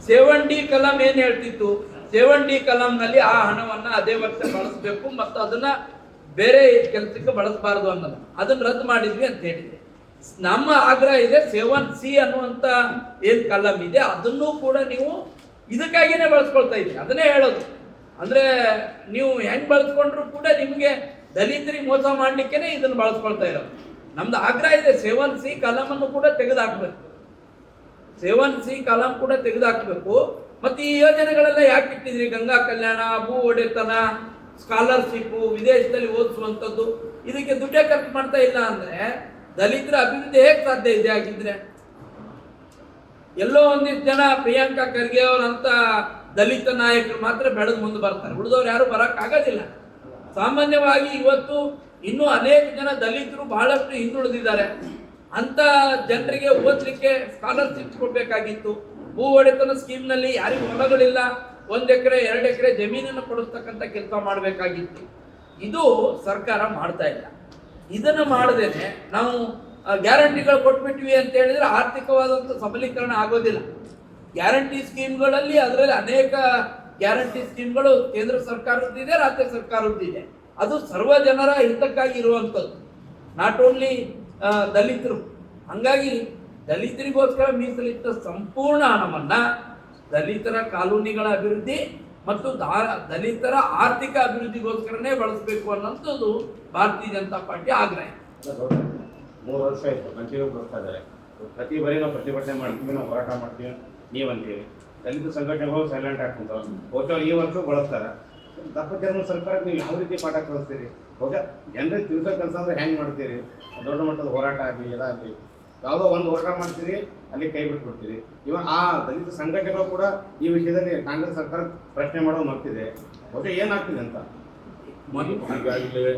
7D ಕಲಂ ಏನ್ ಹೇಳ್ತಿತ್ತು, 7D ಕಲಂನಲ್ಲಿ ಆ ಹಣವನ್ನ ಅದೇ ವರ್ಷ ಬಳಸಬೇಕು ಮತ್ತು ಅದನ್ನ ಬೇರೆ ಕೆಲಸಕ್ಕೆ ಬಳಸಬಾರದು ಅನ್ನೋದು ಅದನ್ನ ರದ್ದು ಮಾಡಿದ್ವಿ ಅಂತ ಹೇಳಿದೆ. ನಮ್ಮ ಆಗ್ರಹ ಇದೆ 7C ಅನ್ನುವಂತ ಏನ್ ಕಲಂ ಇದೆ ಅದನ್ನು ಕೂಡ ನೀವು ಇದಕ್ಕಾಗಿನೇ ಬಳಸ್ಕೊಳ್ತಾ ಇದ್ದೀರಿ. ಅದನ್ನೇ ಹೇಳೋದು. ಅಂದ್ರೆ ನೀವು ಹೆಂಗ್ ಬಳಸ್ಕೊಂಡ್ರು ಕೂಡ ನಿಮ್ಗೆ ದಲಿತರಿಗೆ ಮೋಸ ಮಾಡ್ಲಿಕ್ಕೇನೆ ಇದನ್ನ ಬಳಸ್ಕೊಳ್ತಾ ಇರೋದು. ನಮ್ದು ಆಗ್ರಹ ಇದೆ 7C ಕಲಂ ಅನ್ನು ಕೂಡ ತೆಗೆದುಹಾಕ್ಬೇಕು. 7C ಕಲಂ ಕೂಡ ತೆಗೆದುಹಾಕ್ಬೇಕು. ಮತ್ತೆ ಈ ಯೋಜನೆಗಳೆಲ್ಲ ಯಾಕೆ ಇಟ್ಟಿದ್ರಿ? ಗಂಗಾ ಕಲ್ಯಾಣ, ಭೂ ಒಡೆತನ, ಸ್ಕಾಲರ್ಶಿಪ್, ವಿದೇಶದಲ್ಲಿ ಓದಿಸುವಂಥದ್ದು, ಇದಕ್ಕೆ ದುಡ್ಡೇ ಖರ್ಚು ಮಾಡ್ತಾ ಇಲ್ಲ ಅಂದ್ರೆ ದಲಿತರ ಅಭಿವೃದ್ಧಿ ಹೇಗೆ ಸಾಧ್ಯ ಇದೆ? ಆಗಿದ್ರೆ ಎಲ್ಲೋ ಒಂದಿಷ್ಟು ಜನ ಪ್ರಿಯಾಂಕಾ ಖರ್ಗೆ ಅವರಂತ ದಲಿತ ನಾಯಕರು ಮಾತ್ರ ಬೆಳೆದು ಮುಂದೆ ಬರ್ತಾರೆ, ಉಳಿದವ್ರು ಯಾರು ಬರಕ್ ಆಗೋದಿಲ್ಲ. ಸಾಮಾನ್ಯವಾಗಿ ಇವತ್ತು ಇನ್ನೂ ಅನೇಕ ಜನ ದಲಿತರು ಬಹಳಷ್ಟು ಹಿಂದುಳಿದಿದ್ದಾರೆ. ಅಂತ ಜನರಿಗೆ ಓದಲಿಕ್ಕೆ ಸ್ಕಾಲರ್ಶಿಪ್ ಕೊಡ್ಬೇಕಾಗಿತ್ತು. ಭೂ ಒಡೆತನ ಸ್ಕೀಮ್ನಲ್ಲಿ ಯಾರಿಗೂ ಹೊಲಗಳಿಲ್ಲ 1 ಎಕರೆ 2 ಎಕರೆ ಜಮೀನನ್ನು ಕೊಡಿಸ್ತಕ್ಕಂಥ ಕೆಲಸ ಮಾಡಬೇಕಾಗಿತ್ತು. ಇದು ಸರ್ಕಾರ ಮಾಡ್ತಾ ಇಲ್ಲ. ಇದನ್ನು ಮಾಡದೇನೆ ನಾವು ಗ್ಯಾರಂಟಿಗಳು ಕೊಟ್ಬಿಟ್ವಿ ಅಂತ ಹೇಳಿದ್ರೆ ಆರ್ಥಿಕವಾದಂಥ ಸಬಲೀಕರಣ ಆಗೋದಿಲ್ಲ. ಗ್ಯಾರಂಟಿ ಸ್ಕೀಮ್ಗಳಲ್ಲಿ ಅದರಲ್ಲಿ ಅನೇಕ ಗ್ಯಾರಂಟಿ ಸ್ಕೀಮ್ಗಳು ಕೇಂದ್ರ ಸರ್ಕಾರದ್ದಿದೆ, ರಾಜ್ಯ ಸರ್ಕಾರದ್ದಿದೆ. ಅದು ಸರ್ವ ಜನರ ಹಿತಕ್ಕಾಗಿ ಇರುವಂಥದ್ದು, ನಾಟ್ ಓನ್ಲಿ ದಲಿತರು. ಹಂಗಾಗಿ ದಲಿತರಿಗೋಸ್ಕರ ಮೀಸಲಿಟ್ಟ ಸಂಪೂರ್ಣ ಹಣವನ್ನ ದಲಿತರ ಕಾಲೋನಿಗಳ ಅಭಿವೃದ್ಧಿ ಮತ್ತು ದಲಿತರ ಆರ್ಥಿಕ ಅಭಿವೃದ್ಧಿಗೋಸ್ಕರನೇ ಬಳಸಬೇಕು ಅನ್ನೋಂಥದ್ದು ಭಾರತೀಯ ಜನತಾ ಪಾರ್ಟಿ ಆಗ್ರಹ. 3 ವರ್ಷ ಆಯಿತು ಕಂಟಿನ್ಯೂ ಬರ್ತಾ ಇದ್ದಾರೆ. ಪ್ರತಿ ಬಾರಿ ನಾವು ಪ್ರತಿಭಟನೆ ಮಾಡ್ತೀವಿ, ನಾವು ಹೋರಾಟ ಮಾಡ್ತೀವಿ, ನೀವಂತೀವಿ. ದಲಿತ ಸಂಘಟನೆಗಳು ಸೈಲೆಂಟ್ ಆಗ್ಕೊಂತಾವ. ಬಹುಶಃ ಈ ವರ್ಷ ಬಳಸ್ತಾರೆ. ದಪ್ಪ ಜನ ಸರ್ಕಾರಕ್ಕೆ ನೀವು ಯಾವ ರೀತಿ ಪಾಠ ಕಳಿಸ್ತೀರಿ? ಬಹುಶಃ ಜನರಿಗೆ ತಿಳಿಸೋ ಕೆಲಸ ಅಂದ್ರೆ ಹೆಂಗೆ ಮಾಡ್ತೀರಿ? ದೊಡ್ಡ ಮಟ್ಟದ ಹೋರಾಟ ಆಗಲಿ ಎಲ್ಲಾಗಲಿ ಯಾವುದೋ ಒಂದು ಹೋರಾಟ ಮಾಡ್ತೀರಿ, ಅಲ್ಲಿ ಕೈ ಬಿಟ್ಬಿಡ್ತೀರಿ. ಇವಾಗ ಆ ದಲಿತ ಸಂಘಟನೆಗಳು ಕೂಡ ಈ ವಿಷಯದಲ್ಲಿ ಕಾಂಗ್ರೆಸ್ ಸರ್ಕಾರ ಪ್ರಶ್ನೆ ಮಾಡೋದು ಮರ್ತಿದೆ. ಬಹುಶಃ ಏನಾಗ್ತಿದೆ ಅಂತ ಈಗಾಗಲೇ